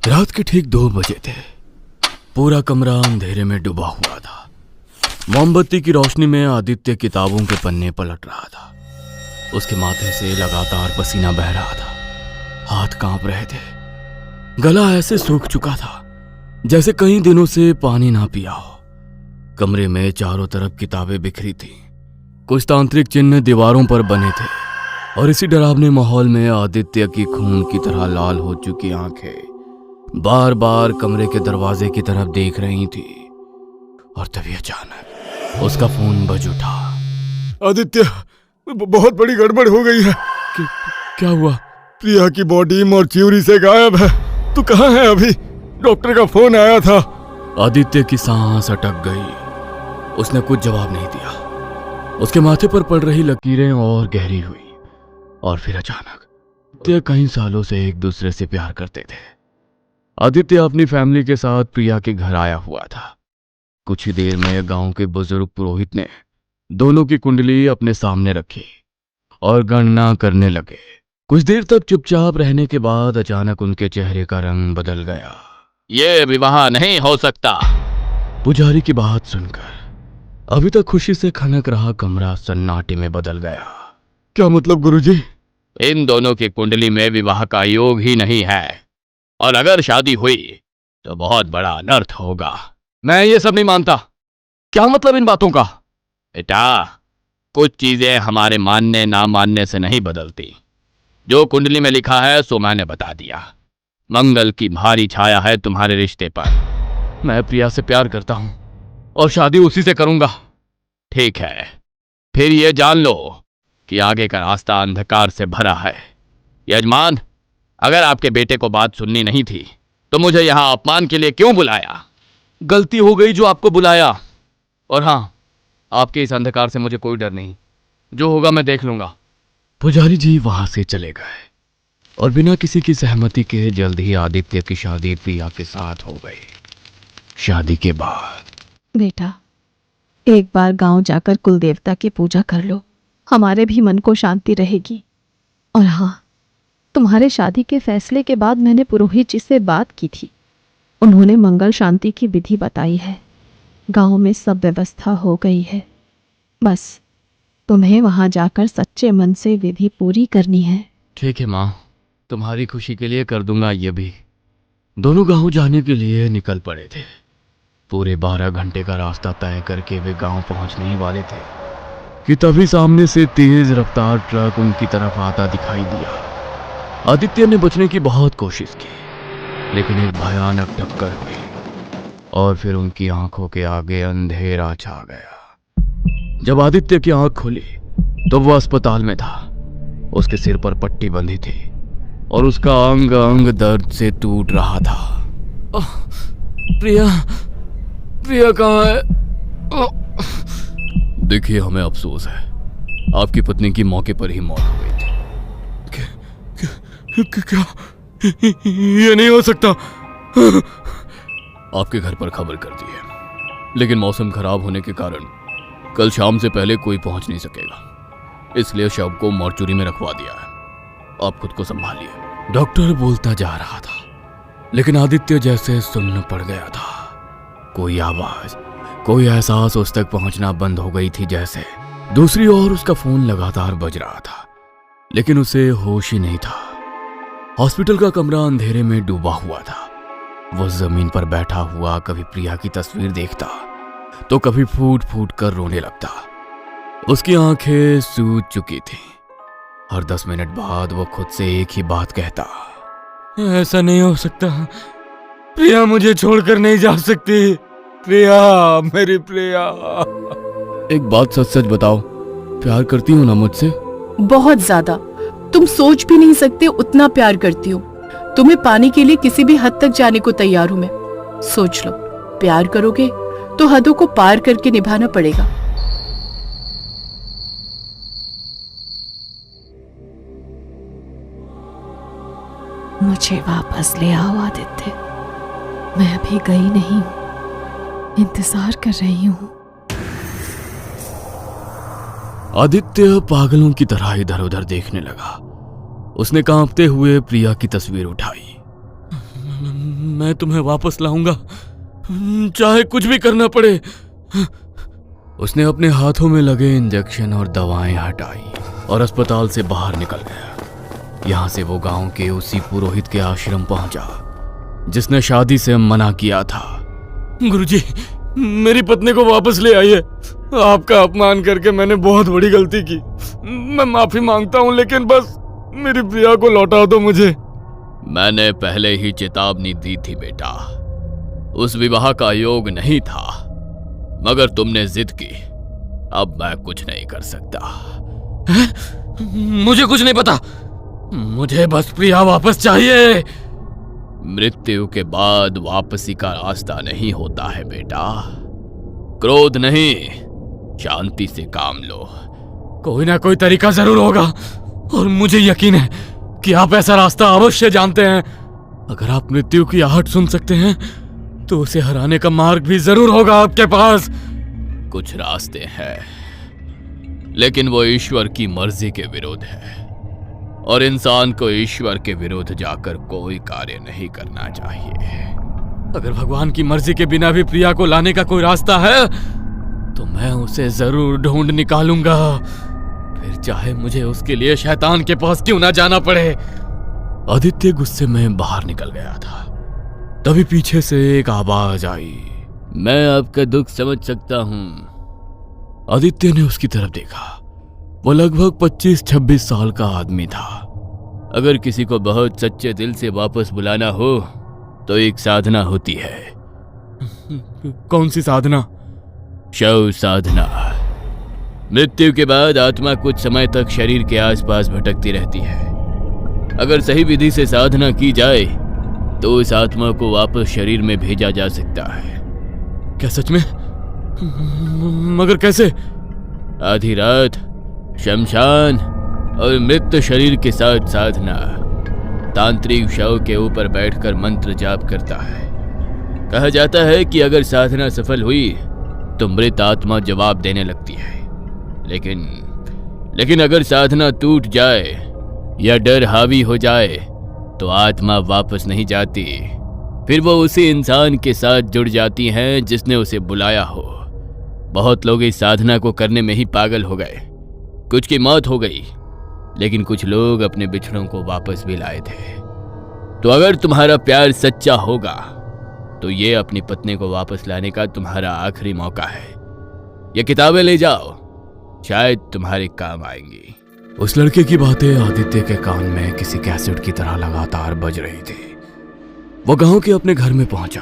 रात के ठीक 2 बजे थे। पूरा कमरा अंधेरे में डूबा हुआ था। मोमबत्ती की रोशनी में आदित्य किताबों के पन्ने पलट रहा था। उसके माथे से लगातार पसीना बह रहा था। हाथ कांप रहे थे। गला ऐसे सूख चुका था जैसे कई दिनों से पानी ना पिया हो। कमरे में चारों तरफ किताबें बिखरी थीं। कुछ तांत्रिक चिन्ह दीवारों पर बने थे और इसी डरावने माहौल में आदित्य की खून की तरह लाल हो चुकी आंखें बार बार कमरे के दरवाजे की तरफ देख रही थी। और तभी अचानक उसका फोन बज उठा। आदित्य, बहुत बड़ी गड़बड़ हो गई है। क्या हुआ? प्रिया की बॉडी मॉर्च्यूरी से गायब है। तू कहाँ है अभी? डॉक्टर का फोन आया था। आदित्य की सांस अटक गई। उसने कुछ जवाब नहीं दिया। उसके माथे पर पड़ रही लकीरें और गहरी हुई। और फिर अचानक आदित्य कई सालों से एक दूसरे से प्यार करते थे। आदित्य अपनी फैमिली के साथ प्रिया के घर आया हुआ था। कुछ ही देर में गांव के बुजुर्ग पुरोहित ने दोनों की कुंडली अपने सामने रखी और गणना करने लगे। कुछ देर तक चुपचाप रहने के बाद अचानक उनके चेहरे का रंग बदल गया। ये विवाह नहीं हो सकता। पुजारी की बात सुनकर अभी तक खुशी से खनक रहा कमरा सन्नाटे में बदल गया। क्या मतलब गुरुजी? इन दोनों की कुंडली में विवाह का योग ही नहीं है, और अगर शादी हुई तो बहुत बड़ा अनर्थ होगा। मैं ये सब नहीं मानता। क्या मतलब इन बातों का? बेटा, कुछ चीजें हमारे मानने ना मानने से नहीं बदलती। जो कुंडली में लिखा है सो मैंने बता दिया। मंगल की भारी छाया है तुम्हारे रिश्ते पर। मैं प्रिया से प्यार करता हूं और शादी उसी से करूंगा। ठीक है, फिर ये जान लो कि आगे का रास्ता अंधकार से भरा है। यजमान, अगर आपके बेटे को बात सुननी नहीं थी तो मुझे यहां अपमान के लिए क्यों बुलाया? गलती हो गई जो आपको बुलाया। और हां, आपके इस अंधकार से मुझे कोई डर नहीं। जो होगा मैं देख लूंगा। पुजारी जी वहां से चले गए और बिना किसी की सहमति के जल्द ही आदित्य की शादी प्रिया के साथ हो गई। शादी के बाद बेटा, एक बार गांव जाकर कुल देवता की पूजा कर लो। हमारे भी मन को शांति रहेगी। और हाँ, तुम्हारे शादी के फैसले के बाद मैंने पुरोहित जी से बात की थी। उन्होंने मंगल शांति की विधि बताई है। गांव में सब व्यवस्था हो गई है। बस तुम्हें वहां जाकर सच्चे मन से विधि पूरी करनी है। ठीक है माँ, तुम्हारी खुशी के लिए कर दूंगा ये भी। दोनों गांव जाने के लिए निकल पड़े थे। पूरे 12 घंटे का रास्ता तय करके वे गांव पहुंचने ही वाले थे कि तभी सामने से तेज रफ्तार ट्रक उनकी तरफ आता दिखाई दिया। आदित्य ने बचने की बहुत कोशिश की, लेकिन एक भयानक टक्कर हुई और फिर उनकी आंखों के आगे अंधेरा छा गया। जब आदित्य की आंख खुली तो वो अस्पताल में था। उसके सिर पर पट्टी बंधी थी और उसका अंग अंग दर्द से टूट रहा था। प्रिया कहाँ है? देखिए, हमें अफसोस है, आपकी पत्नी की मौके पर ही मौत हो गई थी। क्या? ये नहीं हो सकता। आपके घर पर खबर कर दी है, लेकिन मौसम खराब होने के कारण कल शाम से पहले कोई पहुंच नहीं सकेगा, इसलिए शव को मॉर्चुरी में रखवा दिया है। आप खुद को संभालिए। डॉक्टर बोलता जा रहा था, लेकिन आदित्य जैसे सुन्न पड़ गया था। कोई आवाज, कोई एहसास उस तक पहुंचना बंद हो गई थी जैसे। दूसरी ओर उसका फोन लगातार बज रहा था, लेकिन उसे होश ही नहीं था। हॉस्पिटल का कमरा अंधेरे में डूबा हुआ था। वो जमीन पर बैठा हुआ कभी प्रिया की तस्वीर देखता तो कभी फूट फूट कर रोने लगता। उसकी आंखें सूज चुकी थीं। हर 10 मिनट बाद वो खुद से एक ही बात कहता, ऐसा नहीं हो सकता। प्रिया मुझे छोड़कर नहीं जा सकती। प्रिया, मेरी प्रिया। एक बात सच सच बताओ, प्यार करती हो ना मुझसे? बहुत ज्यादा। तुम सोच भी नहीं सकते उतना प्यार करती हूँ। तुम्हें पाने के लिए किसी भी हद तक जाने को तैयार हूँ मैं। सोच लो, प्यार करोगे तो हदों को पार करके निभाना पड़ेगा। मुझे वापस ले आओ आदित्य। मैं अभी गई नहीं हूं, इंतजार कर रही हूं। आदित्य पागलों की तरह इधर उधर देखने लगा। उसने कांपते हुए प्रिया की तस्वीर उठाई। मैं तुम्हें वापस लाऊंगा, चाहे कुछ भी करना पड़े। उसने अपने हाथों में लगे इंजेक्शन और दवाएं हटाई और अस्पताल से बाहर निकल गया। यहां से वो गांव के उसी पुरोहित के आश्रम पहुंचा जिसने शादी से मना किया था। गुरुजी, मेरी पत्नी को वापस ले आइए। आपका अपमान करके मैंने बहुत बड़ी गलती की। मैं माफी मांगता हूं, लेकिन बस मेरी प्रिया को लौटा दो मुझे। मैंने पहले ही चेतावनी दी थी बेटा, उस विवाह का योग नहीं था, मगर तुमने जिद की। अब मैं कुछ नहीं कर सकता। मुझे कुछ नहीं पता, मुझे बस प्रिया वापस चाहिए। मृत्यु के बाद वापसी का रास्ता नहीं होता है बेटा। क्रोध नहीं, शांति से काम लो। कोई ना कोई तरीका जरूर होगा, और मुझे यकीन है कि आप ऐसा रास्ता अवश्य जानते हैं। अगर आप मृत्यु की आहट सुन सकते हैं तो उसे हराने का मार्ग भी जरूर होगा आपके पास। कुछ रास्ते हैं, लेकिन वो ईश्वर की मर्जी के विरुद्ध है, और इंसान को ईश्वर के विरुद्ध जाकर कोई कार्य नहीं करना चाहिए। अगर भगवान की मर्जी के बिना भी प्रिया को लाने का कोई रास्ता है तो मैं उसे जरूर ढूंढ निकालूंगा, फिर चाहे मुझे उसके लिए शैतान के पास क्यों ना जाना पड़े। आदित्य गुस्से में बाहर निकल गया था। तभी पीछे से एक आवाज आई। मैं आपका दुख समझ सकता हूं। आदित्य ने उसकी तरफ देखा। वो लगभग 25-26 साल का आदमी था। अगर किसी को बहुत सच्चे दिल से वापस बुलाना हो तो एक साधना होती है। कौन सी साधना? शव साधना। मृत्यु के बाद आत्मा कुछ समय तक शरीर के आसपास भटकती रहती है। अगर सही विधि से साधना की जाए तो उस आत्मा को वापस शरीर में भेजा जा सकता है। क्या सच में? मगर कैसे? आधी रात, शमशान और मृत शरीर के साथ साधना। तांत्रिक शव के ऊपर बैठकर मंत्र जाप करता है। कहा जाता है कि अगर साधना सफल हुई तो मृत आत्मा जवाब देने लगती है, लेकिन अगर साधना टूट जाए या डर हावी हो जाए तो आत्मा वापस नहीं जाती। फिर वो उसी इंसान के साथ जुड़ जाती हैं जिसने उसे बुलाया हो। बहुत लोग इस साधना को करने में ही पागल हो गए। कुछ की मौत हो गई, लेकिन कुछ लोग अपने बिछड़ों को वापस भी लाए थे। तो अगर तुम्हारा प्यार सच्चा होगा तो ये अपनी पत्नी को वापस लाने का तुम्हारा आखिरी मौका है। ये किताबें ले जाओ, शायद तुम्हारे काम आएंगी। उस लड़के की बातें आदित्य के कान में किसी कैसेट की तरह लगातार बज रही थी। वो गांव के अपने घर में पहुंचा।